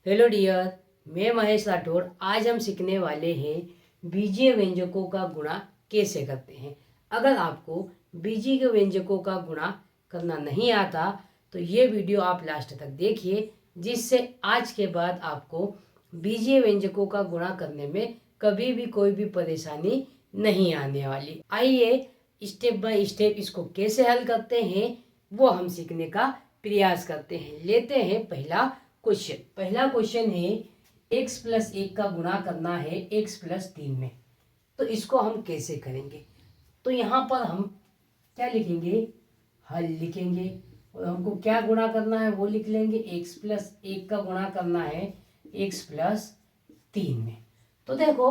Hello dear, मैं महेश राठौड़। आज हम सीखने वाले हैं बीजीय व्यंजकों का गुणा कैसे करते हैं। अगर आपको बीजीय व्यंजकों का गुणा करना नहीं आता तो ये वीडियो आप लास्ट तक देखिए, जिससे आज के बाद आपको बीजीय व्यंजकों का गुणा करने में कभी भी कोई भी परेशानी नहीं आने वाली। आइए स्टेप बाय स्टेप इसको कैसे हल करते हैं वो हम सीखने का प्रयास करते हैं। लेते हैं पहला क्वेश्चन है x प्लस 1 का गुणा करना है x प्लस 3 में। तो इसको हम कैसे करेंगे? तो यहाँ पर हम क्या लिखेंगे? हल लिखेंगे और हमको क्या गुणा करना है वो लिख लेंगे। x प्लस 1 का गुणा करना है x प्लस 3 में। तो देखो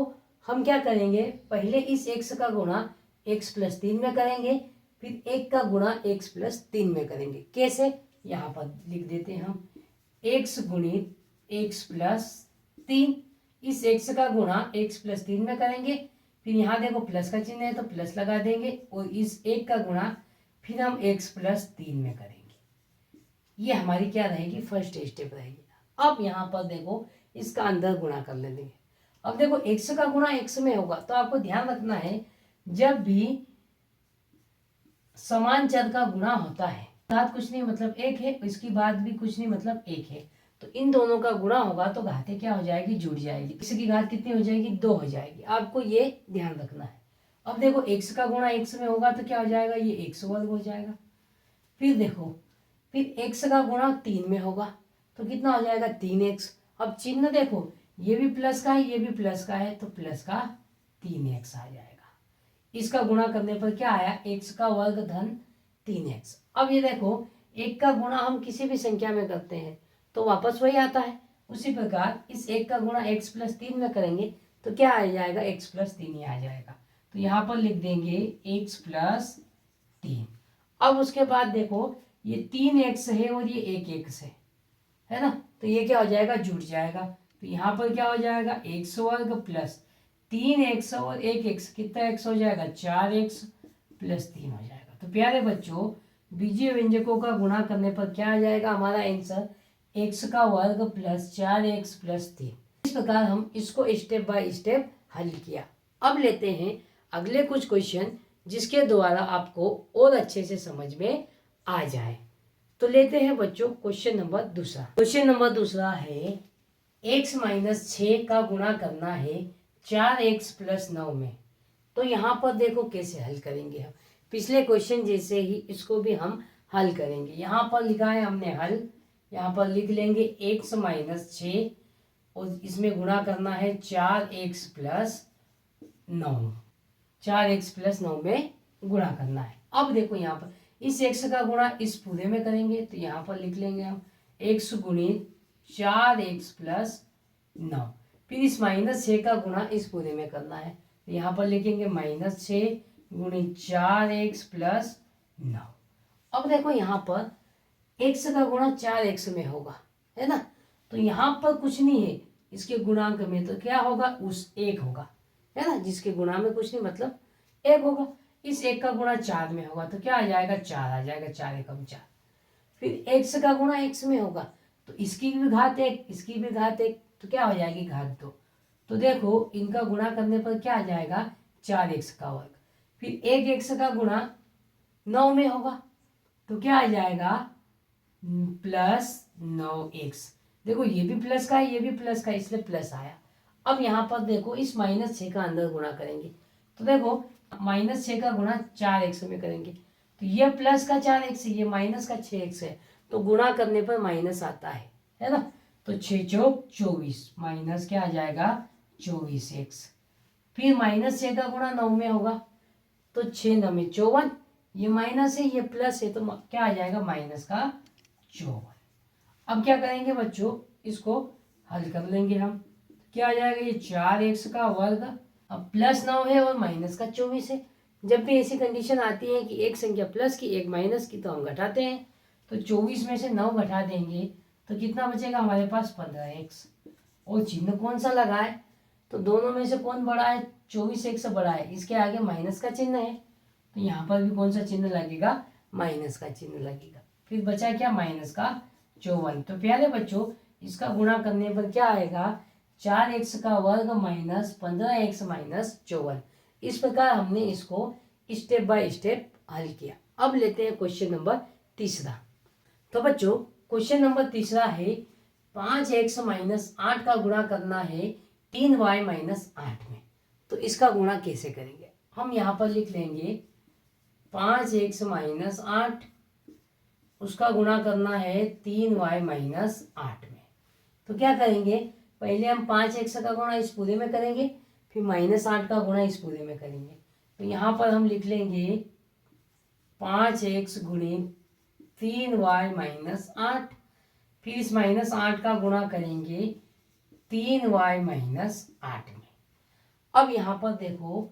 हम क्या करेंगे, पहले इस x का गुणा x प्लस 3 में करेंगे, फिर 1 का गुणा x प्लस 3 में करेंगे। कैसे? यहाँ पर लिख देते हैं हम x गुणित x प्लस 3। इस x का गुणा x प्लस 3 में करेंगे, फिर यहाँ देखो प्लस का चिन्ह है तो प्लस लगा देंगे, और इस 1 का गुणा फिर हम x प्लस 3 में करेंगे। ये हमारी क्या रहेगी? फर्स्ट स्टेप रहेगी। अब यहाँ पर देखो इसका अंदर गुणा कर लेंगे। अब देखो x का गुणा x में होगा तो आपको ध्यान रखना है, जब भी समान चर का गुणा होता है, घात कुछ नहीं मतलब एक है, इसकी बात भी कुछ नहीं मतलब एक है, तो इन दोनों का गुणा होगा तो घातें क्या हो जाएगी? जुड़ जाएगी। x की घात कितनी हो जाएगी? 2 हो जाएगी। आपको ये ध्यान रखना है। अब देखो x का गुणा x में होगा तो क्या हो जाएगा? ये x वर्ग हो जाएगा। फिर देखो फिर x का गुणा 3 में होगा तो कितना हो जाएगा? 3x। अब चिन्ह देखो, ये भी प्लस का है ये भी प्लस का है, तो प्लस का 3x आ जाएगा। इसका गुणा करने पर क्या आया? x का वर्ग धन 3x। अब ये देखो एक का गुणा हम किसी भी संख्या में करते हैं तो वापस वही आता है। उसी प्रकार इस 1 का गुणा x प्लस 3 में करेंगे तो क्या आ जाएगा? x प्लस 3 ही आ जाएगा। तो यहाँ पर लिख देंगे x प्लस 3। अब उसके बाद देखो ये 3x है और ये 1x है ना, तो ये क्या हो जाएगा? जुड़ जाएगा। तो यहाँ पर क्या हो जाएगा? x वर्ग प्लस 3x और 1x, कितना x हो जाएगा? 4x प्लस 3 हो जाएगा। तो प्यारे बच्चों, बीजीय व्यंजकों का गुणा करने पर क्या आ जाएगा हमारा आंसर? x का वर्ग प्लस 4x प्लस 3। इस प्रकार हम इसको स्टेप बाय स्टेप हल किया। अब लेते हैं अगले कुछ क्वेश्चन जिसके द्वारा आपको और अच्छे से समझ में आ जाए। तो लेते हैं बच्चों क्वेश्चन नंबर दूसरा। क्वेश्चन नंबर दूसरा है x माइनस 6 का गुणा करना है 4x प्लस 9 में। तो यहाँ पर देखो कैसे हल करेंगे हम। पिछले क्वेश्चन जैसे ही इसको भी हम हल करेंगे। यहाँ पर लिखा है हमने हल, यहाँ पर लिख लेंगे x माइनस 6 और इसमें गुणा करना है 4x प्लस 9। 4x प्लस 9 में गुणा करना है। अब देखो यहाँ पर इस x का गुणा इस पूरे में करेंगे तो यहाँ पर लिख लेंगे हम x गुणित 4x प्लस 9। फिर इस माइनस 6 का गुणा इस पूरे में करना है तो यहाँ पर लिखेंगे माइनस 6 गुणित 4x प्लस 9। अब देखो यहाँ पर x का गुणा 4x में होगा, है ना, तो यहाँ पर कुछ नहीं है इसके गुणांक में, तो क्या होगा? उस 1 होगा, है ना, जिसके गुणा में कुछ नहीं मतलब 1 होगा। इस 1 का गुणा 4 में होगा तो क्या आ जाएगा? 4 आ जाएगा। 4 एकम 4। फिर x का गुणा x में होगा तो इसकी भी घात 1 इसकी भी घात 1, तो क्या हो जाएगी? घात 2। तो देखो इनका गुणा करने पर क्या आ जाएगा? 4x का वर्ग। फिर 1x का गुणा 9 में होगा तो क्या आ जाएगा? Plus 9x। देखो ये भी प्लस का है ये भी प्लस का है, इसलिए प्लस आया। अब यहाँ पर देखो इस माइनस 6 का अंदर गुणा करेंगे तो देखो माइनस 6 का गुणा 4x में करेंगे तो ये प्लस का 4x है, ये माइनस का 6x है, तो गुणा करने पर माइनस आता है ना। तो 6 चौक 24 माइनस क्या आ जाएगा? 24x। फिर माइनस 6 का गुणा 9 में होगा तो 6 9 में 54, ये माइनस है ये प्लस है तो क्या आ जाएगा? माइनस का 54। अब क्या करेंगे बच्चों? इसको हल कर लेंगे हम। क्या आ जाएगा? ये 4x का वर्ग, अब प्लस 9 है और माइनस का 24 है। जब भी ऐसी कंडीशन आती है कि एक संख्या प्लस की एक माइनस की तो हम घटाते हैं, तो 24 में से 9 घटा देंगे तो कितना बचेगा हमारे पास? 15x। और चिन्ह कौन सा लगा है? तो दोनों में से कौन बड़ा है? 24x से बड़ा है, इसके आगे माइनस का चिन्ह है तो यहाँ पर भी कौन सा चिन्ह लगेगा? माइनस का चिन्ह लगेगा। फिर बचा क्या? माइनस का 54। तो प्यारे बच्चों, इसका गुणा करने पर क्या आएगा, 4x का वर्ग माइनस 15x माइनस 54। इस प्रकार हमने इसको स्टेप बाय स्टेप हल किया। अब लेते हैं क्वेश्चन नंबर तीसरा। तो बच्चों क्वेश्चन नंबर तीसरा है 5x माइनस 8 का गुणा करना है 3y माइनस 8 में। तो इसका गुणा कैसे करेंगे, हम यहाँ पर लिख लेंगे 5x माइनस 8, उसका गुणा करना है 3y माइनस 8 में। तो क्या करेंगे, पहले हम 5x का गुणा इस पूरे में करेंगे, फिर माइनस 8 का गुणा इस पूरे में करेंगे। तो यहाँ पर हम लिख लेंगे 5x गुणित 3y माइनस 8, फिर इस माइनस 8 का गुणा करेंगे 3y माइनस 8 में। अब यहाँ पर देखो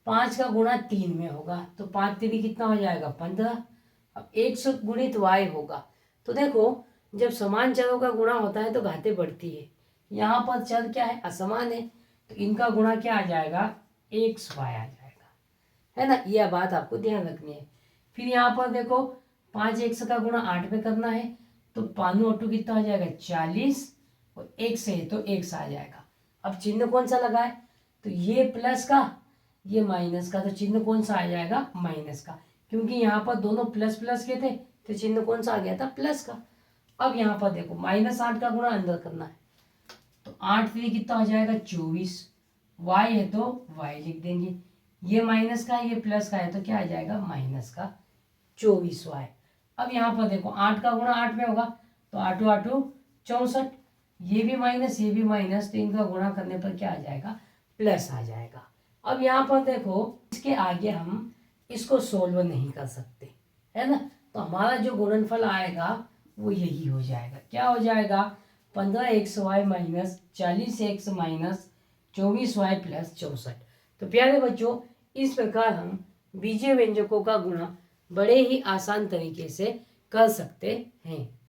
5 का गुणा 3 में होगा, तो 5 3 कितना हो जाएगा 15। अब 100 गुणित y होगा, तो देखो जब समान चरों का गुणा होता है तो घातें बढ़ती है। यहाँ पर चर क्या है, असमान है, तो इनका गुणा क्या आ जाएगा, xy आ जाएगा, है ना। यह बात आपको ध्यान रखनी है। फिर यहाँ पर देखो 5x का गुणा 8 में करना है, तो 5 ऑटो कितना हो जाएगा 40, और x है तो x आ जाएगा। अब चिन्ह कौन सा लगा है, तो ये प्लस का ये माइनस का, तो चिन्ह कौन सा आ जाएगा, माइनस का, क्योंकि यहाँ पर दोनों प्लस प्लस के थे, तो चिन्ह कौन सा आ गया था, प्लस का। अब यहाँ पर देखो माइनस 8 का गुणा अंदर करना है, तो 8 3 कितना हो जाएगा 24, y है तो y लिख देंगे, ये माइनस का है ये प्लस का है, तो क्या आ जाएगा माइनस का 24y। अब यहाँ पर देखो 8 का गुणा 8 में होगा, तो 8 8 64, ये भी माइनस ये भी माइनस, तो इनका गुणा करने पर क्या आ जाएगा, प्लस आ जाएगा। अब यहाँ पर देखो इसके आगे हम इसको सोल्व नहीं कर सकते, है ना, तो हमारा जो गुणनफल आएगा वो यही हो जाएगा। क्या हो जाएगा, 15xy minus 40x minus 24y plus 64। तो प्यारे बच्चों इस प्रकार हम बीजीय व्यंजकों का गुणा बड़े ही आसान तरीके से कर सकते हैं।